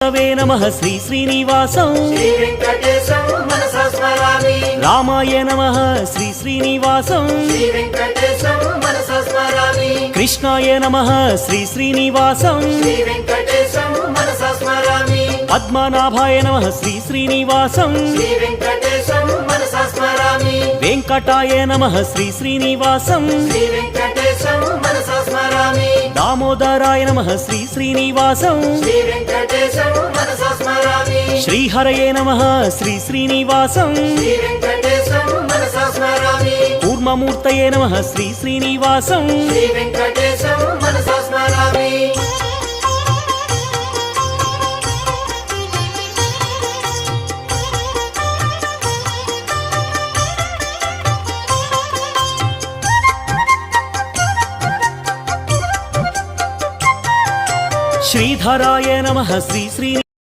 नमः श्री श्रीनिवासं श्री वेंकटेशं मनसा स्मरामि। रामाय नमः श्री श्रीनिवासं श्री वेंकटेशं मनसा स्मरामि। कृष्णाय नमः श्री श्रीनिवासं श्री वेंकटेशं मनसा स्मरामि। पद्मनाभाय नमः श्री श्रीनिवासं श्री वेंकटेशं मनसा स्मरामि। वेंकटाय नमः श्री श्रीनिवासं श्री वेंकटेशं मनसा स्मरामि। दामोदराय नमः श्री श्रीनिवासं श्री वेंकटेशं मनसा स्मरामि। श्रीहरये नमः श्री श्रीनिवासं श्री वेंकटेशं मनसा स्मरामि। कूर्ममूर्तये नमः श्री श्रीनिवासं श्री वेंकटेशं मनसा स्मरामि। श्रीधराय नमः श्री श्री